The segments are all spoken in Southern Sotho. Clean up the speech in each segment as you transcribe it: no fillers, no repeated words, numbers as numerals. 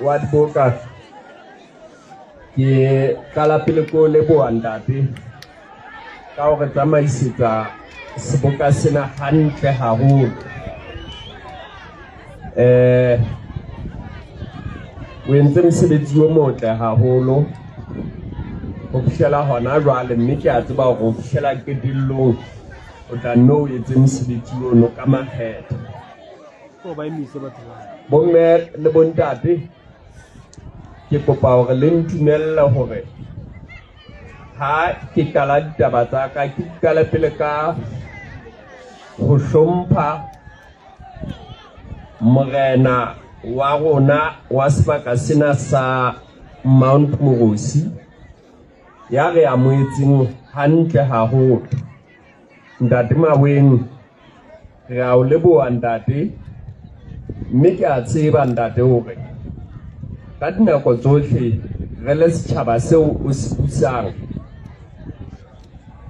wa diboka ke kala pele ko leboha ntate ka hore tsamaisetsa seboka sena hantle haholo. O entse mosebetsi o motle haholo ho fihlela hona jwale, mme ke a tseba hore ho fihlela qetellong o tla nno o etse mosebetsi ono ka makgethe. Bomme le bontate, ke kopa hore le ntumelle hore ha ke qala ditaba tsa ka ke qala pele ka ho hlompha morena wa rona wa sebaka sena sa Mount Morosi ya re amoetseng hantle haholo. Ntate Maweng, re a o leboha ntate, mme ke a tseba ntate hore ka dinako tsohle re le setjhaba seo o se busang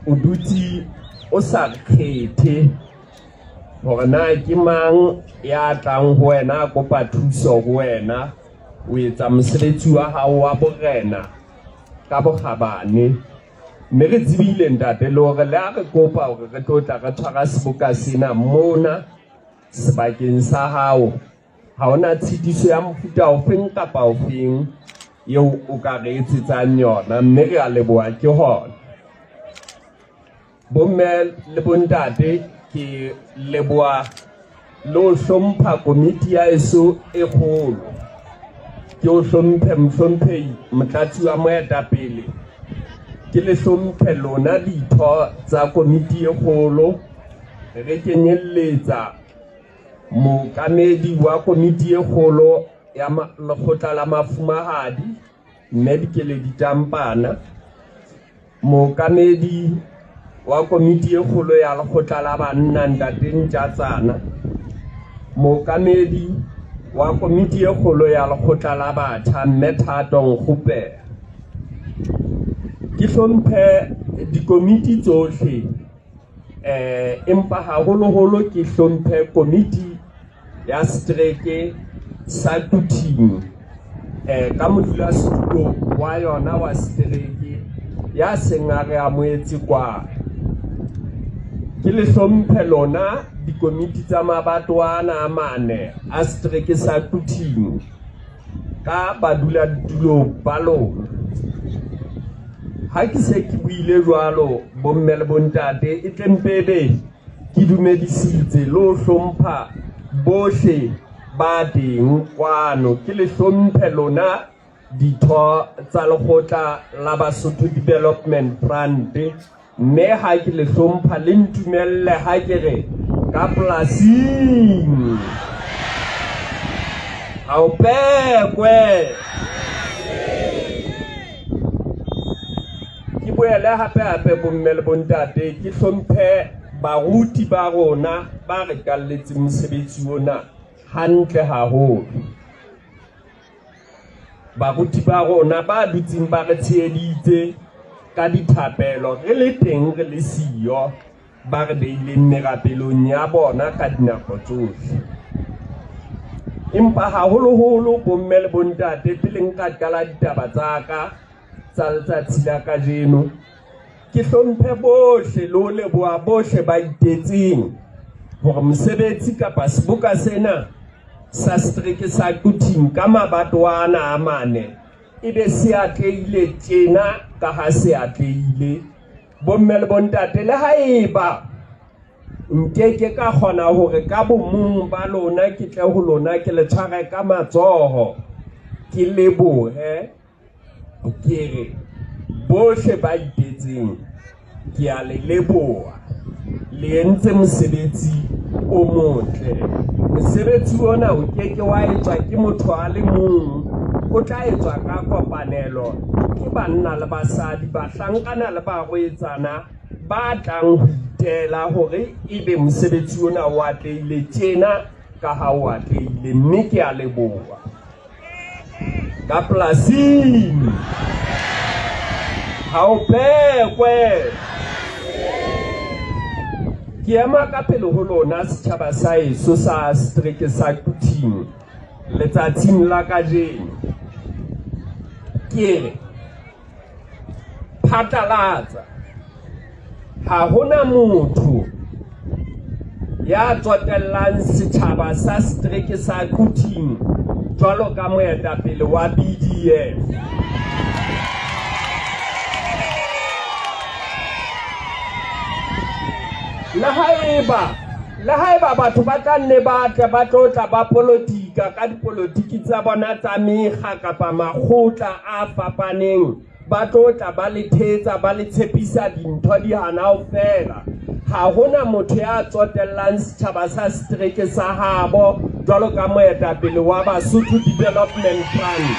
o dutse o sa kgethe hore na ke mang ya tlang ho wena a kopa thuso ho wena o etsa mosebetsi wa hao wa borena ka bokgabane. Mme re tsebile ntate le hore le a re kopa hore re tlo tla re tshwara seboka sena mona sebakeng sa hao, ha ona tshitiso ya mofuta ofeng kapa ofeng eo o ka re etsetsang yona, mme re a leboha ke hona. Bomme le bontate, ke leboha le ho hlompha komiti ya eso e kgolo, ke o hlomphe mohlomphehi motlatsi wa moetapele, ke le hlomphe lona ditho tsa komiti e kgolo, re kenyelletsa mookamedi wa komiti e kgolo ya lekgotla la mafumahadi mme Dikeledi Tampana, mookamedi wa komiti e kgolo ya lekgotla la banna ntate Ntjatsana, mookamedi wa komiti e kgolo ya lekgotla la batjha mme Thato Nkgupela. Ke hlomphe dikomiti tsohle, empa haholoholo ke hlomphe komiti ya setereke sa Tuting, ka modulasetulo wa yona wa setereke ya seng a re amoetse kwa. Ke le hlomphe lona dikomiti tsa mabatwana a mane a setereke sa Tuting ka badula ditulo ba lona. Ha ke se ke buile jwalo bomme le bontate, e tlempebe ke dumedisitse le ho hlompha bohle ba teng kwano. Ke le hlomphe lona ditho tsa lekgotla la Basotho Development Front, mme ha ke le hlompha le ntumelle ha ke re ka polasing ha o pekwe. Ke boele hape bomme le bontate, ke hlomphe baruti ba rona ba re kalletseng mosebetsi ona hantle haholo. Baruti ba rona ba dutseng ba re tsheheditse ka dithapelo, re le teng re le siyo, ba re beileng merapelong ya bona ka dinako tsohle. Empa haholoholo bomme le bontate, pele nka qala ditaba tsa ka tsa letsatsi la kajeno, ke hlomphe bohle le ho leboha bohle ba itetseng hore mosebetsi kapa seboka sena sa setereke sa Tuting ka mabatwana a mane ebe se atlehile tjena ka ha se atlehile. Bomme le bontate, le haeba nkeke ka kgona hore ka bomong ba lona ke tle ho lona ke le tshware ka matsoho ke lebohe, ke re bohle ba itetseng ke a le leboha, le entse mosebetsi o motle. Mosebetsi ona o keke wa etswa ke motho a le mong, o tla etswa ka kopanelo ke banna le basadi, bahlankana le barwetsana ba tlang ho itela hore ebe mosebetsi ona o atlehile tjena ka ha o atlehile, mme ke a leboha. Ka polasing ha o pekwe. Ke ema ka pele ho lona setjhaba sa eso sa setereke sa Tuting, letsatsing la kajeno ke re phatlalatsa ha hona motho ya tsotellang setjhaba sa Streeke sa Kuting jwalo ka moetapele wa BDF. Le haeba batho ba tla nne ba tlotla ba politika ka dipolotiki tsa bona tsa mekga kapa makgotla a fapaneng, ba tlotla ba lethetsa ba le tshepisa dintho di hana fela. Ha hona motho ya tsotellang setjhaba sa Streeke sa habo jwalo ka moetapele wa Basotho Development Fund.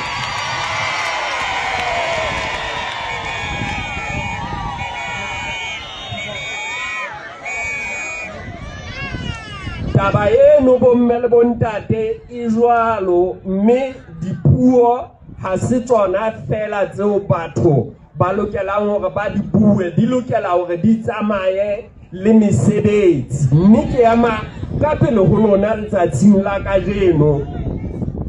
Taba eno bomme le bontate e jwalo, mme dipuo ha se tsona fela tseo batho ba lokelang hore ba di bue, di lokela hore di tsamaye le mesebetsi. Mme ke ama ka pele ho lona letsatsing la kajeno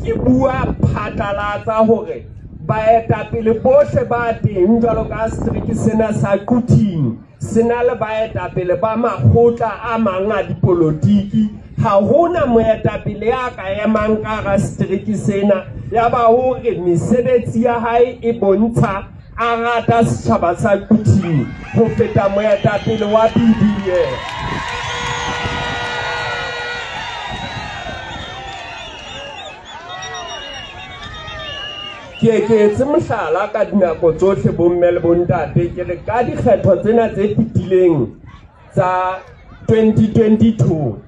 ke bua phatlalatsa hore baetapele bohle ba teng jwalo ka Streeke sena sa Kuting sena le baetapele ba makgotla a mang a dipolotiki. Ha hona moetapele ya ka emang ka ga Streeke sena ya ba hore mesebetsi ya hae e bontsha a rata setjhaba sa Kuting ho feta moetapele wa BDF. Ke tse mohlala ka dinako tsohle bomme le bontate ke re ka dikgetho tsena tse fitileng tsa 2022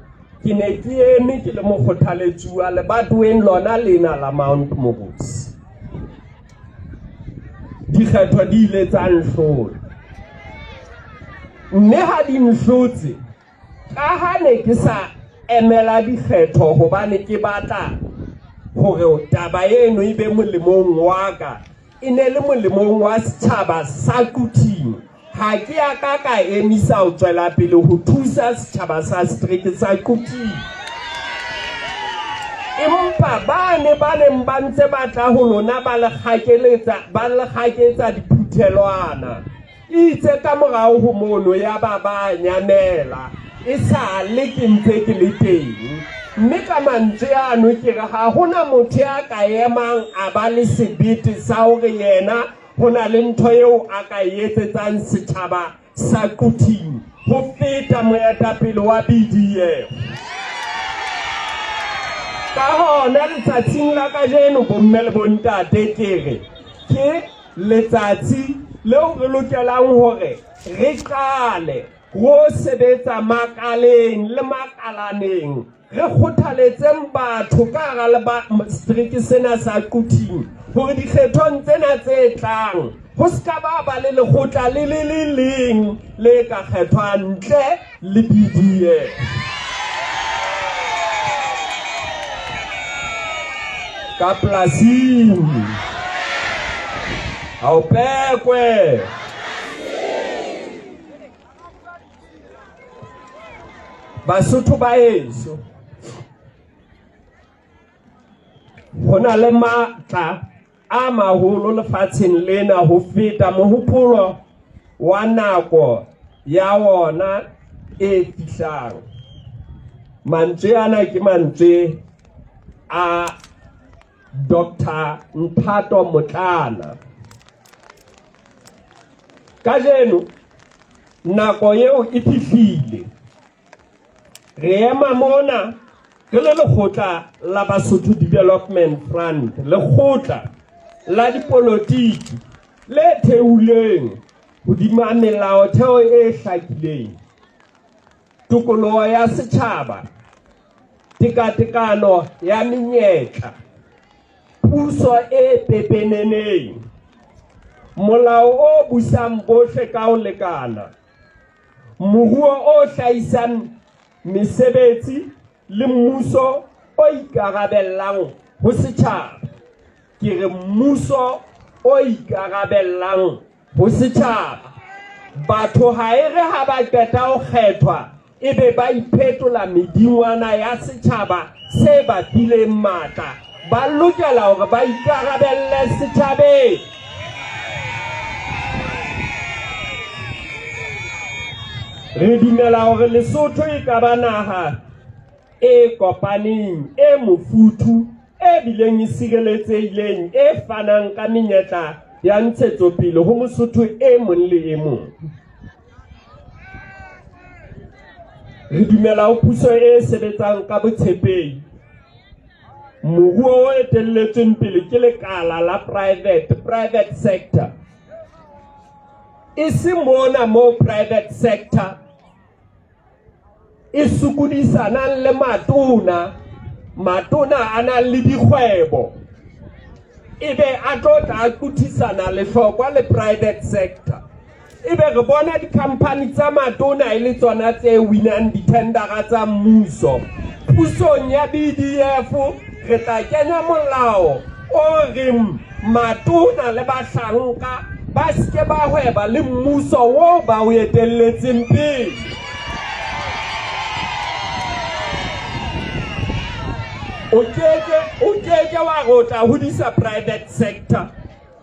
ke ne ke eme ke le mokgothaletsuwa lebatoweng lona lena la Mount Mobos. Dikgetho di ile tsa nhlola, mme ha di nhlotse ka ha ne ke sa emela dikgetho hobane ke batla hore taba eno e be molemong wa ka, e ne le molemong wa setjhaba sa Kuting. Ha ke ya ka emisa ho tswela pele ho thusa setjhaba sa Streeke sa Kuting. Empa ba ne ba ntse batla ho lona ba le kgaketsa diphuthelwana. Itse ka morao ho mono ya ba nyamela e sa le ke ntse ke le teng. Mme ka mantswe ano ke re ha hona motho ya ka emang a ba le sebete sa hore yena hona le ntho eo a ka etsetsang setjhaba sa Kuting ho feta moetapele wa BDF. Ka hona letsatsing la kajeno bomme le bontate ke re ke letsatsi leo re lokelang hore re qale ho sebetsa makaleng le makalaneng, re kgothaletseng batho ka hara le Streeke sena sa Kuting hore dikgethong tsena tse tlang ho ska ba le lekgotla le leng le ka kgethwang ntle le BDF. Ka plasing au pekwe Basotho ba heso, hona le matla a maholo lefatsheng lena ho feta mohopolo wa nako ya wona e fihlang. Mantswe ana ke mantswe a Dr. Mphato Motlana. Kajeno nako eo e fihlile, re ema mona re le lekgotla la Basotho Development Fund, lekgotla la dipolotiki le theuleng hodima melaotheo e hlakileng, tokoloho ya setjhaba, tekatekano ya menyetla, puso e pepeneneng, molao o busang bohle ka ho lekana, moruo o hlahisang mesebetsi le mmuso o ikarabellang ho setjhaba. Ke re mmuso o ikarabellang ho setjhaba. Batho ha ere ha ba qeta ho kgethwa ebe ba iphetola medingwana ya setjhaba se ba fileng matla, ba lokela hore ba ikarabelle setjhabeng. Re dumela hore Lesotho e ka ba naha e kopaneng, e mofuthu, e bileng e sireletsehileng, e fanang ka menyetla ya ntshetsopele ho Mosotho e mong le e mong. Re dumela ho puso e sebetsang ka botshepehi, moruo o etelletsweng pele ke lekala la private sector. Isi mona mo private sector e sukudisana le matona a nang le dikgwebo, ebe a tlo tla kutisana lehlokwa le private sector. Ebe re bona di-company tsa matona e le tsona tse winang ditendara tsa mmuso. Pusong ya BDF re tla kenya molao o reng matona le bahlanka ba ske ba hweba le mmuso o ba o etelletseng pele. O keke wa rota hodisa private sector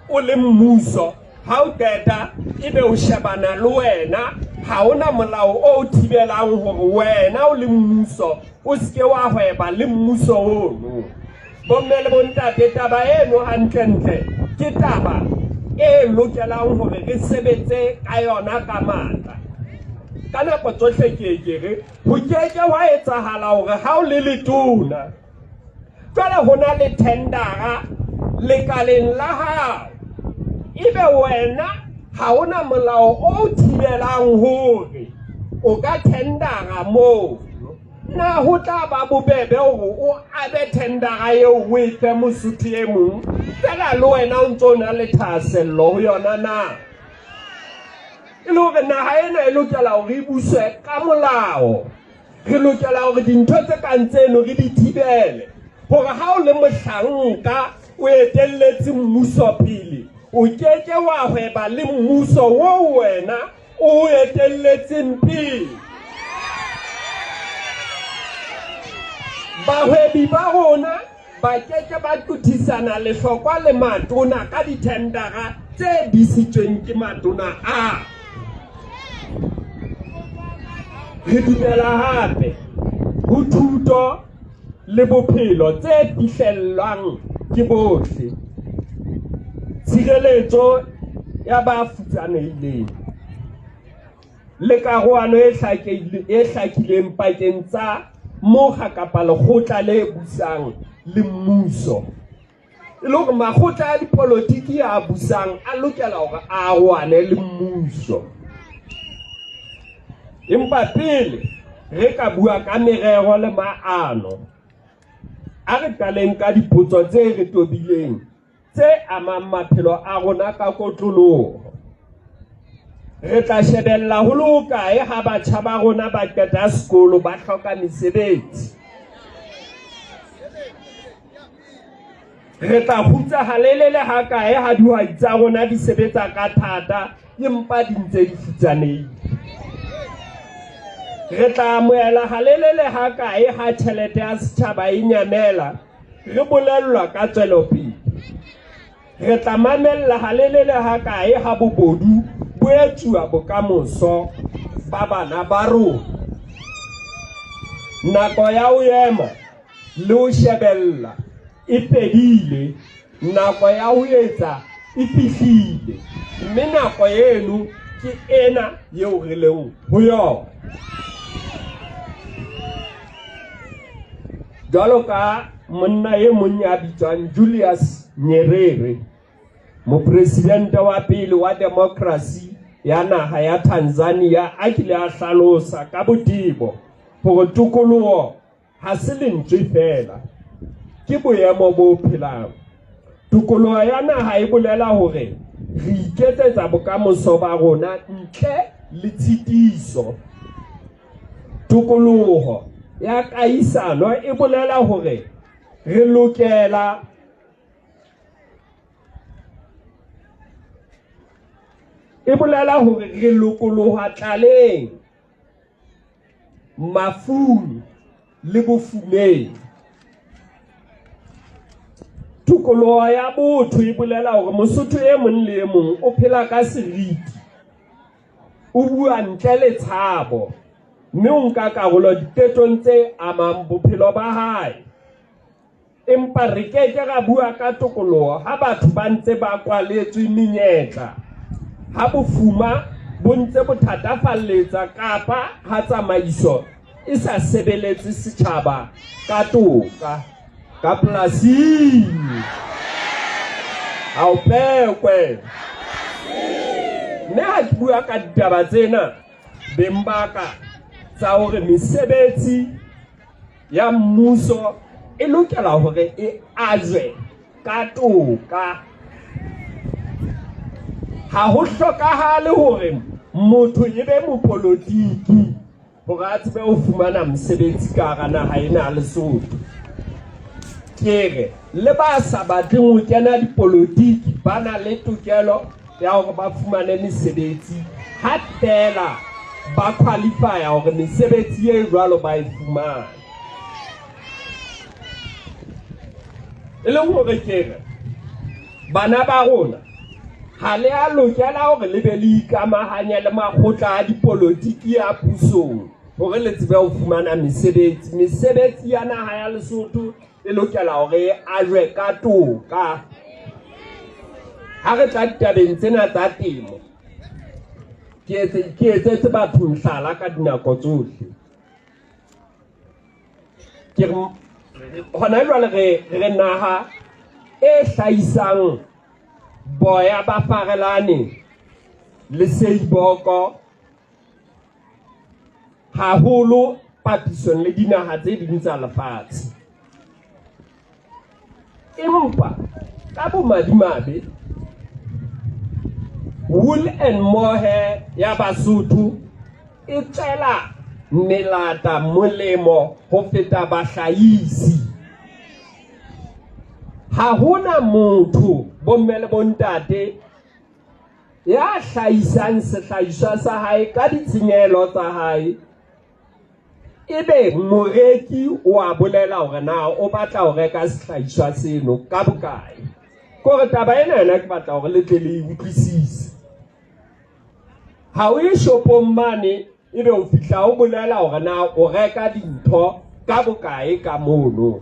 o le mmuso, ha o qeta ebe o shebana le wena, ha ona molao o thibelang hore wena o le mmuso o ske wa hweba le mmuso ono. Bomme le bontate, taba eno hantle ke taba e lokelang hore re sebetse ka yona ka matla. Ka nako tsohle ke re ho keke wa etsahala hore ha o le letona jwale hona le tendara lekaleng la hao, ebe wena ha ona molao o thibelang hore o ka tendara moo. Na ho tla ba bobebe hore o abe tendara eo o e fe Mosotho e mong fela le wena o ntso na le thahasello ho yona na? E le hore naha ena e lokela hore e buswe ka molao. Re lokela hore dintho tse kang tseno re di thibele, hore ha o le mohlanka o etelletse mmuso pele, o keke wa hweba le mmuso o wena o etelletseng pele. Bahwebi ba rona ba keke ba kutisana lehlokwa le matona ka ditendara tse disitsweng ke matona a. Re dumela hape ho thuto le bophelo tse fihlellwang ke bohle, tshireletso ya ba futsanehileng le karohano e hlakileng pakeng tsa mokga kapa lekgotla le busang le mmuso. E le hore makgotla a dipolotiki a busang a lokela hore a arohane le mmuso. Empa pele re ka bua ka merero le maano, a re qaleng ka dipotso tse re tobileng tse amang maphelo a rona ka kotloloho. Re tla shebella ho le hokae ha batjha ba rona ba qeta sekolo ba hloka mesebetsi. Re tla hutsa halelele ha kae ha dihwai tsa rona di sebetsa ka thata empa di ntse di futsanehile. Re tla amohela halelele ha kae ha tjhelete ya setjhaba e nyamela re bolellwa ka tswelopele. Re tla mamella halelele ha kae ha bobodu bo etsuwa bokamoso ba bana ba rona. Nako ya ho ema le ho shebella e fedile, nako ya ho etsa e fihlile, mme nako eno ke ena yeo re leng ho yona. Jwalo ka monna e mong ya bitswang Julius Nyerere, mopresidente wa pele wa demokrasi ya naha ya Tanzania, a kile a hlalosa ka botebo hore tokoloho ha se lentswe fela, ke boemo bo phelang. Tokoloho ya naha e bolela hore re iketsetsa bokamoso ba rona ntle le tshitiso. Tokoloho ya kahisano e bolela hore re lokela re lokoloha tlaleng, mafung le bofumeng. tokoloho ya botho e bolela hore Mosotho e mong le e mong o phela ka seriti, o bua ntle le tshabo, mme o nka karolo ditetong tse amang bophelo ba hae. Empa re keke ra bua ka tokoloho ha batho ba ntse ba kwaletswe menyetla, ha bofuma bo ntse bo thatafalletsa kapa ha tsamaiso e sa sebeletse setjhaba ka toka. Ka polasing ha o pekwe. Mme ha ke bua ka ditaba tsena beng ba ka tsa hore mesebetsi ya mmuso e lokela hore e ajwe ka toka, ha ho hlokahale hore motho e be mopolotiki hore a tsebe ho fumana mosebetsi ka hara naha ena ya Lesotho. Kere le ba sa batleng ho kena dipolotiki ba na le tokelo ya hore ba fumane mesebetsi ha fela ba qualify hore mesebetsi e jwalo ba e fumane. E leng hore kere bana ba rona ha le a lokela hore le be le ikamahanya le makgotla a dipolotiki ya pusong hore le tsebe ho fumana mesebetsi. Mesebetsi ya naha ya Lesotho e lokela hore e ajwe ka toka. Ha re tla ditabeng tsena tsa temo, ke etsetse batho mohlala ka dinako tsohle. Ke hona jwale re naha e hlahisang boya ba farelane le seiboko haholo papisong le dinaha tse ding tsa lefatshe. Empa ka bomadimabe wool and mohair ya Basotho e tswela melata molemo ho feta bahlahisi. Ha hona motho bomme le bontate ya hlahisang sehlahiswa sa hae ka ditshenyehelo tsa hae, ebe moreki o a bolela hore na o batla ho reka sehlahiswa seno ka bokae. Kore taba ena yena ke batla hore le tle le utlwisise. Ha o e shopong mane ebe o fihla o bolela hore na o reka dintho ka bokae ka mono.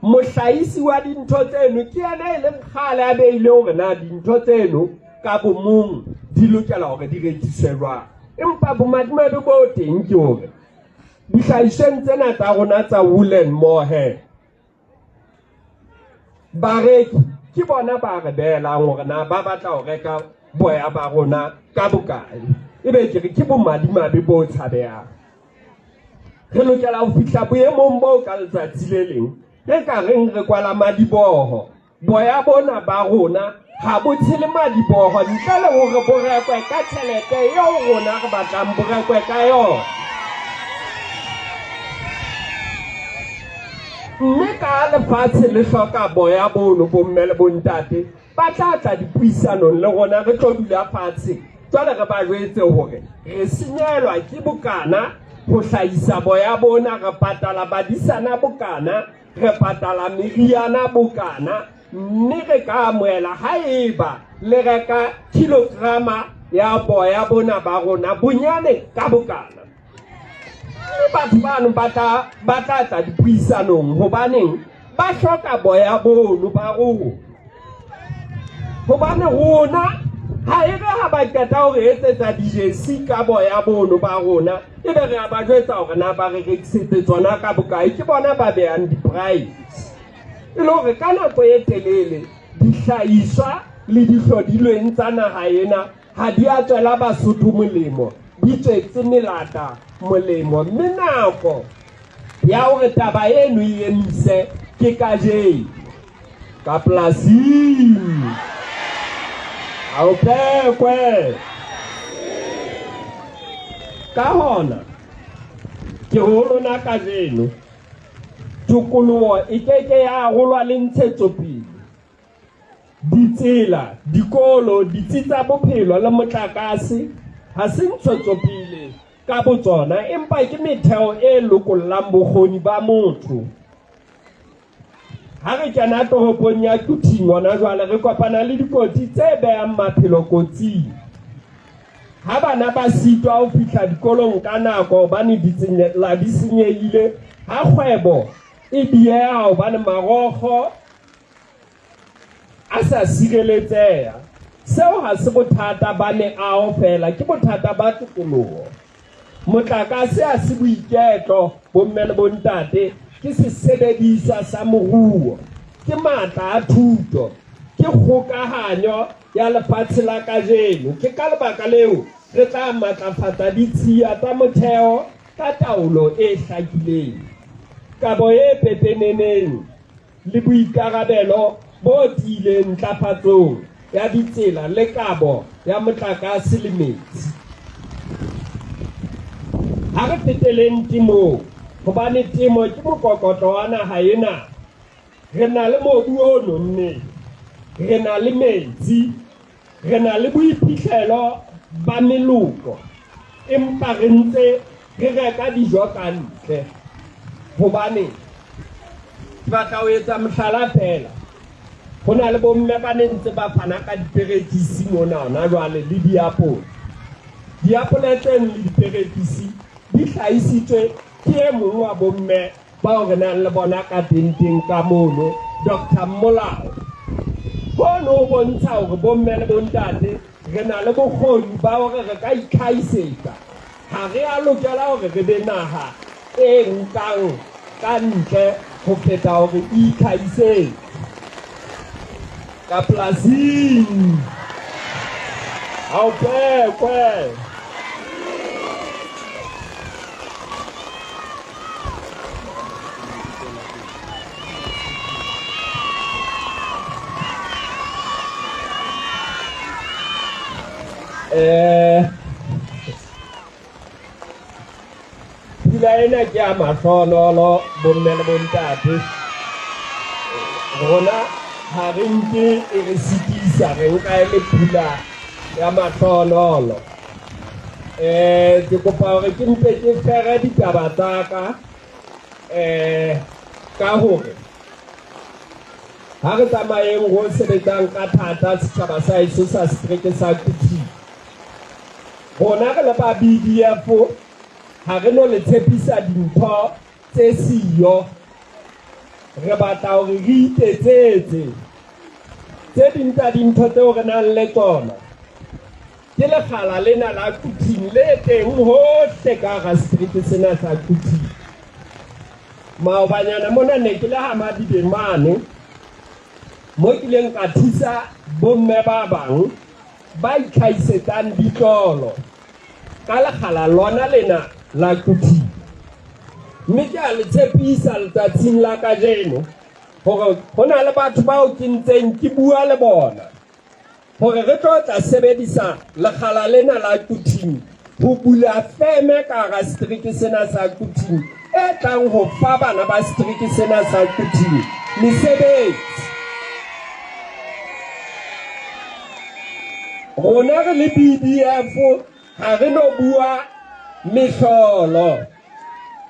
Mohlahisi wa dintho tseno ke yena e leng kgale a beile hore na dintho tseno ka bomong di lokela hore di rekiswe jwang. Empa bomadimabe bo teng ke hore dihlahisweng tsena tsa rona tsa wool and mohair, bareki ke bona ba re behelang hore na ba batla ho reka boya ba rona ka bokae. Ebe ke re ke bomadimabe bo tshabehang. Re lokela ho fihla boemong bo ka letsatsi le leng re ka reng re kwala madiboho, boya bona ba rona ha bo tshele madiboho ntle le hore bo rekwe ka tjhelete eo rona re batlang bo rekwe ka yona. Mme ka lefatshe le hloka boya bono bomme le bontate, ba tla tla dipuisanong le rona re tlo dula fatshe jwale re ba jwetse hore re senyelwa ke bokana ho hlahisa boya bona, re patala badisana bokana, re patala meriana bokana, mme re ka amohela haeba le reka kilograma ya boya bona ba rona bonyane ka bokana. Batho bano ba tla tla dipuisanong hobaneng ba hloka boya bono ba rona. Hobane rona ha e re ha ba qeta hore etsetsa dijesi ka boya bono ba rona, ebe re a ba jwetsa hore na ba re rekisetse tsona ka bokae, ke bona ba behang di-price. E le hore ka nako e telele dihlahiswa le dihlodilweng tsa naha ena ha di a tswela Basotho molemo, di tswetse melata molemo. Mme nako ya hore taba eno e emise ke kajeno ka polasing. Ha o pekwe. Ka hona ke ho lona kajeno tokoloho e keke ya arolwa le ntshetsopele. Ditsela, dikolo, ditsi tsa bophelo le motlakase ha se ntshetsopele ka botsona, empa ke metheo e lokollang bokgoni ba motho. ha re kena toropong ya Tuting hona jwale re kopana le dikotsi tse behang maphelo kotsing. Ha bana ba sitwa ho fihla dikolong ka nako hobane di senyehile, ha kgwebo e dieha hobane marokgo a sa sireletseha. Seo ha se bothata bane ao fela, ke bothata ba tikoloho. Motlakase ha se boiketlo bomme le bontate, ke sesebediswa sa moruo, ke matla a thuto, ke kgokahanyo ya lefatshe la kajeno. Ke ka lebaka leo re tla matlafatsa ditshiya tsa motheo ka taolo e hlakileng, kabo e pepeneneng le boikarabelo bo tiileng ntlafatsong ya ditsela le kabo ya motlakase le metsi. Ha re feteleng temong, hobane temo ke mokokotlo wa naha ena. Re na le mobu o nonneng, re na le metsi, re na le boiphihlelo ba meloko, empa re ntse re reka dijo ka ntle. Hobane batla ho etsa mohlala fela, ho na le bomme ba ne ntse ba fana ka diperekisi mona hona jwale le diapole. Diapole tse le diperekisi di hlahisitswe ke e mong wa bomme bao re nang le bona ka teng ka mono, Dr. Molao. Hono ho bontsha hore bomme le bontate re na le bokgoni ba hore re ka itlhaisetsa. Ha re a lokela hore re be naha e nkang ka ntle ho feta hore itlhaisetse ka polasing. Hao pekwe. Pula ena ke a mahlohonolo bomme le bontate. Rona ha re nke e re sitisa, re nka e le pula ya mahlohonolo. Ke kopa hore ke mpe ke fere ditaba tsa ka hore ha re tsamayeng ho sebetsang ka thata setjhaba sa heso sa setereke sa Tuting. Rona re le ba BDF ha re no le tshepisa dintho tse siyo. Re batla hore re itetsetse tse ding tsa dintho tseo re nang le tsona. Ke lekgala lena la Tuting le teng hohle ka hara setereke sena sa Tuting. Maobanyana mona ne ke le Hamadibeng mane, mo kileng ka thusa bomme ba bang ba itlhaisetsang ditlolo ka lekgala lona lena la Tuting. Mme ke a le tshepisa letsatsing la kajeno hore ho na le batho bao ke ntseng ke bua le bona hore re tlo tla sebedisa lekgala lena la Tuting ho bula feme ka hara setereke sena sa Tuting e tlang ho fa bana ba setereke sena sa Tuting mesebetsi. Rona re le BDF ha re no bua mehlolo,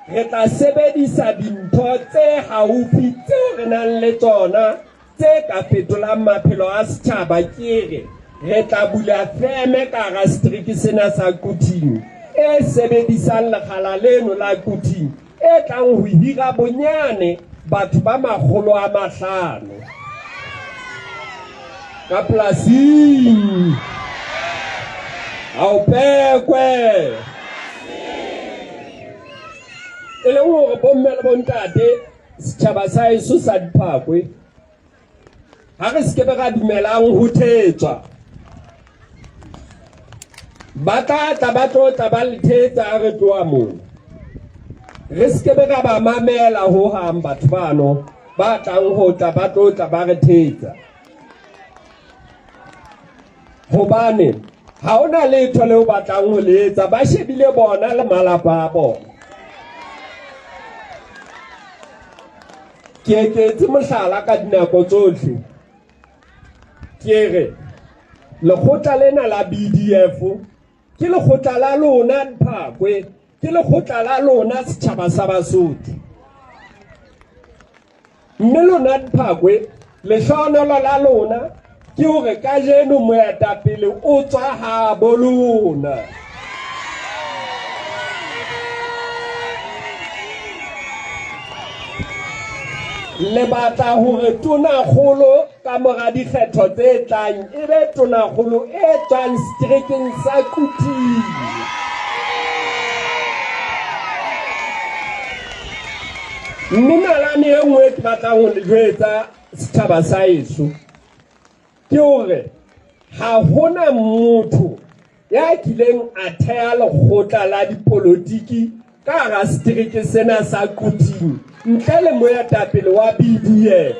re tla sebedisa dintho tse haufi tseo re nang le tsona tse ka fetolang maphelo a setjhaba. Ke re tla bula feme ka hara setereke sena sa Tuting e sebedisang lekgala leno la Tuting e tlang ho hira bonyane batho ba 500 ka polasing. Hao pekwe. E le hore bomme le bontate setjhaba sa heso sa Diphakwe ha re se ke ra dumelang ho thetswa. Ba tla ba le thetsa re tloa moo. Re se ke ra ba mamela ho hang batho bano ba tlang ho tla ba re thetsa. Hobane ha ona letho leo batlang ho letsa, ba shebile bona le malapa a bona. Ke etetse mohlala ka dinako tsohle. Ke re lekgotla lena la BDF ke lekgotla la lona Diphakwe, ke lekgotla la lona setjhaba sa Basotho. mme lona Diphakwe lehlohonolo la lona ke hore kajeno moetapele o tswa habo lona. Le batla hore tonakgolo ka mora dikgetho tse tlang e be tonakgolo e tswang seterekeng sa Kuting. Mme nalane e nngwe ke batlang ho le jwetsa setjhaba sa heso ke hore ha hona motho ya kileng a thea lekgotla la dipolotiki ka hara setereke sena sa Kuting ntle le moetapele wa BDF.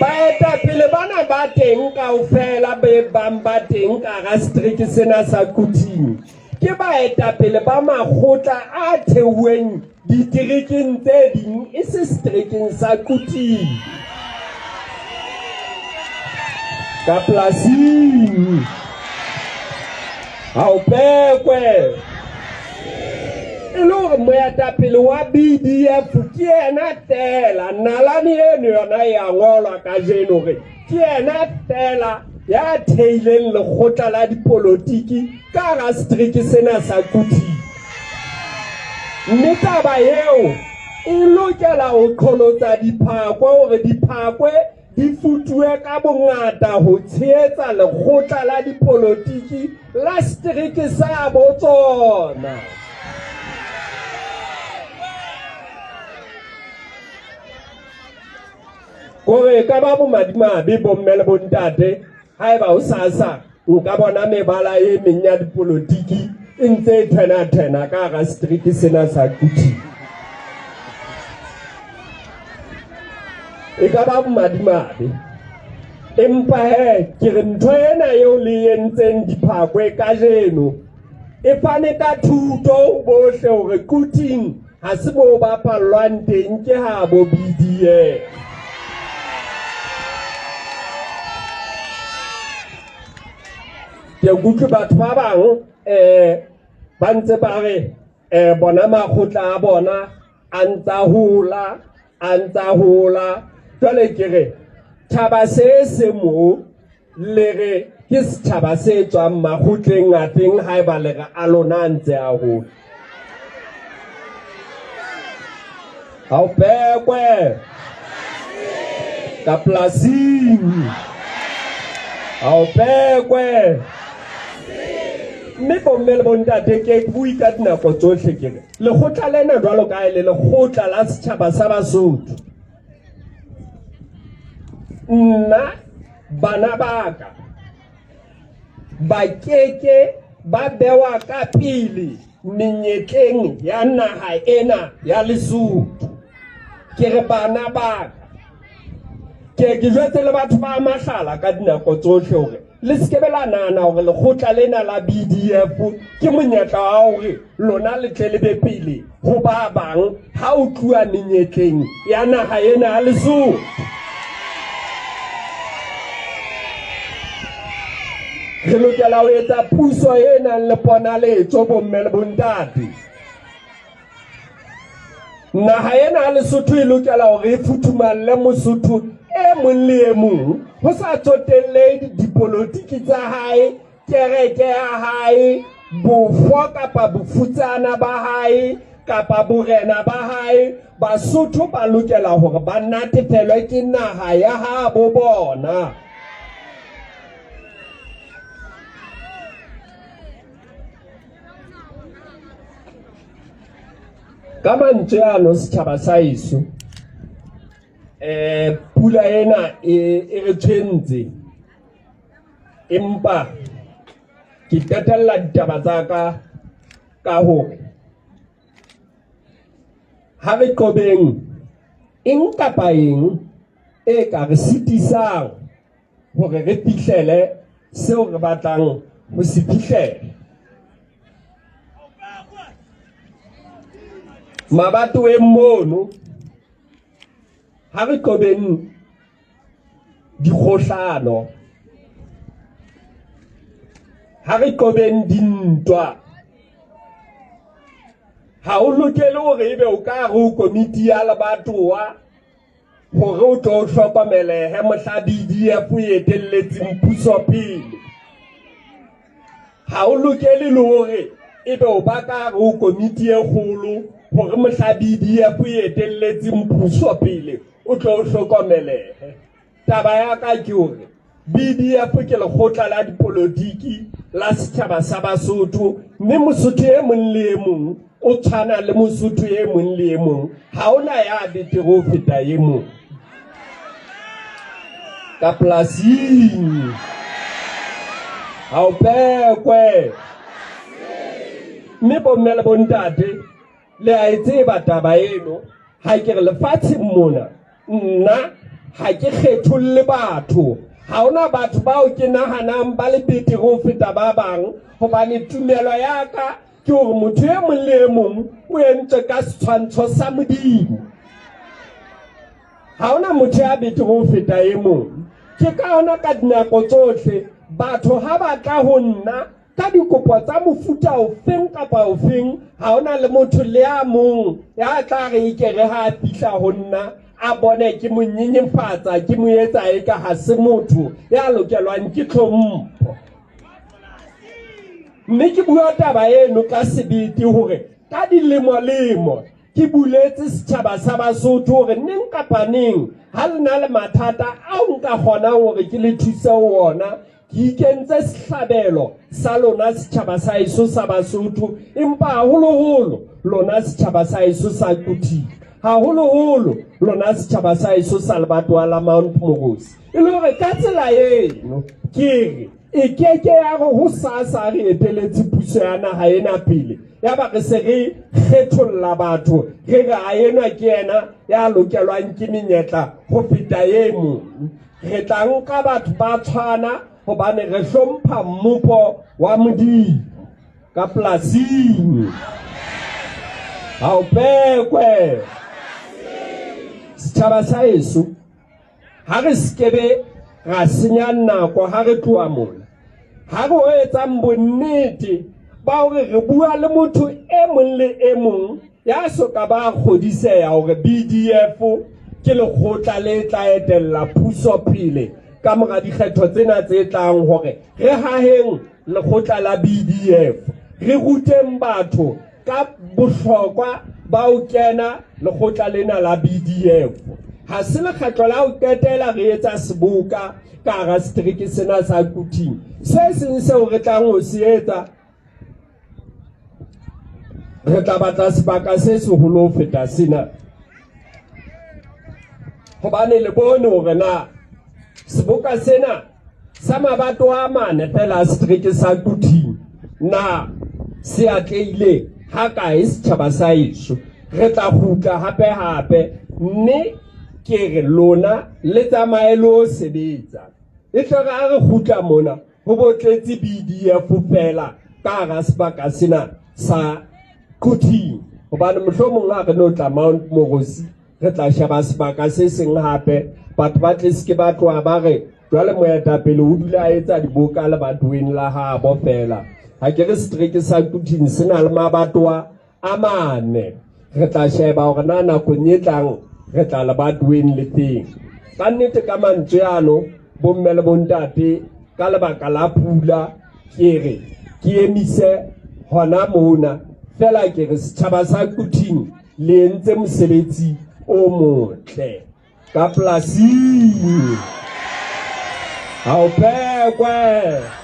Baetapele bana ba teng kaofela be bang ba teng ka hara setereke sena sa Kuting ke baetapele ba makgotla a theuweng diterekeng tse ding e se seterekeng sa Kuting. Ka polasing ha o pekwe e le hore moetapele wa BDF ke yena fela nalane eno yona ya ngolwa kajeno hore ke yena fela ya theileng lekgotla la dipolotiki ka hara setereke sena sa Kuting. Mme taba eo e lokela ho qholotsa Diphakwe hore Diphakwe di futuwe ka bongata ho tshehetsa lekgotla la dipolotiki la setereke sa botsona. Kore ka ba bomadimabe bomme le bontate haeba o sasa nka bona mebala e meng ya dipolotiki e ntse e thena ka hara setereke sena sa Kuting. E ka ba bomadimabe empa ke re ntho ena eo le entseng Diphakwe kajeno e fane ka thuto ho bohle hore Kuting ha se bo ba pallwang teng ke habo BDF. Ke utlwe batho ba bang ba ntse ba re bona makgotla a bona a ntsa hola jwale ke re thaba se mo le re ke setjhaba se tswang makgotleng a teng haeba le re a lona ntse a hola. Ha o pekwe ka polasing ha o pekwe. Mme bomme le bontate ke bui ka dinako tsohle ke re lekgotla lena jwalo ka le lekgotla la setjhaba sa Basotho. Nna bana baka ba keke ba bewa ka pele menyetleng ya naha ena ya Lesotho. Ke re bana baka ke jwetse le batho ba mahlala ka dinako tsohle hore le skebe la nana hore lekgotla lena la BDF ke monyetla wa hore lona le tle le be pele ho ba bang ha o tluwa menyetleng ya naha ena ya Lesotho. Re lokela ho etsa puso ena le ponaletso bomme le bontate. Naha ena ya Lesotho e lokela hore e futhumalle Mosotho e mong le e mong ho sa tsotelle dipolotiki tsa hae, kereke ya hae, bofo kapa bofutsana ba hae kapa borena ba hae. Basotho ba lokela hore ba natefelwe ke naha ya habo bona. Ka mantswe ano setjhaba sa heso pula ena e re tshwentse empa ke tatalla ditaba tsa ka hore ha re qobeng eng kapa eng e ka re sitisang hore re fihlele seo re batlang ho se fihlella. Mabatoweng mono ha re qobeng dikgohlano, ha re qobeng dintwa, ha o lokele hore ebe o ka re o komiti ya lebatowa hore o tlo hlokomele he mohla BDF e etelletseng puso pele. Ha o lokele le hore ebe o ba ka re o komiti e kgolo hore mohla BDF e etelletseng puso pele o tlo hlokomele. Taba ya ka ke hore BDF ke lekgotla la dipolotiki la setjhaba sa Basotho, mme Mosotho e mong le e mong o tshwana le Mosotho e mong le e mong, ha ona ya betere ho feta e mong ka polasing. Ha o pekwe mme bomme le bontate le a tseba taba eno, ha ke re lefatsheng mona nna ha ke kgetholle batho. Ha ona batho bao ke nahanang ba le betere ho feta ba bang, hobane tumelo ya ka ke hore motho e mong le e mong o entse ka setshwantsho sa Modimo. Ha ona motho ya betere ho feta e mong. Ke ka hona ka dinako tsohle batho ha ba tla ho nna ka dikopo tsa mofuta ofeng kapa ofeng, ha ona le motho le a mong ya tla re ikere ha fihla ho nna a bone ke mo nyenyefatsa, ke mo etsa eka ha se motho ya lokelwang ke tlhompho. Mme ke bua taba eno ka sebete hore ka dilemo ke buletse setjhaba sa Basotho hore neng kapa neng ha lena le mathata ao nka kgonang hore ke le thuse ona, ke ikentse sehlabelo sa lona setjhaba sa heso sa Basotho, empa haholoholo lona setjhaba sa heso sa Kuthi, haholoholo lona setjhaba sa heso sa lebatowa la Mount Morosi. E le hore ka tsela eno ke e keke ya re ho sasa re etelletse puso ya naha ena pele, ya ba re se re kgetholla batho re re a enwa ke yena ya lokelwang ke menyetla ho feta e mong. Re tla nka batho ba tshwana hobane re hlompha mmupo wa Modimo ka polasing. Ha o pekwe setjhaba sa heso, ha re skebe ra senya nako ha re tloa mona, ha re etsang bonnete ba hore re bua le motho e mong le e mong ya soka ba kgodiseha hore BDF ke lekgotla le tla etella puso pele ka mora dikgetho tsena tse tlang, hore re haheng lekgotla la BDF, re ruteng batho ka bohlokwa ba ho kena lekgotla lena la BDF. Ha se lekgetlo la ho qetela re etsa seboka ka hara setereke sena sa Kuthi. Se seng seo re tlang ho se etsa, re tla batla sebaka se seholo ho feta sena, hobane le bone hore na seboka sena sa mabato a mane fela setereke sa Kuthi na se atlehile ha kae setjhaba sa heso. Re tla kgutla hape mme ke re lona le tsamaye lo sebetsa. E tle re kgutla mona ho botletse BDF fela ka hara sebaka sena sa Kuthi, hobane mohlomong ha re no tla Mount Morosi re tla sheba sebaka se seng hape. Batho ba tle se ke ba tloha ba re jwale moetapele o dula a etsa diboka le batoweng la habo fela. Ha ke re setereke sa Kuthi se na le mabatowa a mane. Re tla sheba hore na nakong e tlang re tla le batoweng le teng. Ka nnete ka mantswe ano bomme le bontate, ka lebaka la pula ke re ke emise hona mona fela ke re setjhaba sa Kuthi le entse mosebetsi o motle ka polasing. Ha o pekwe.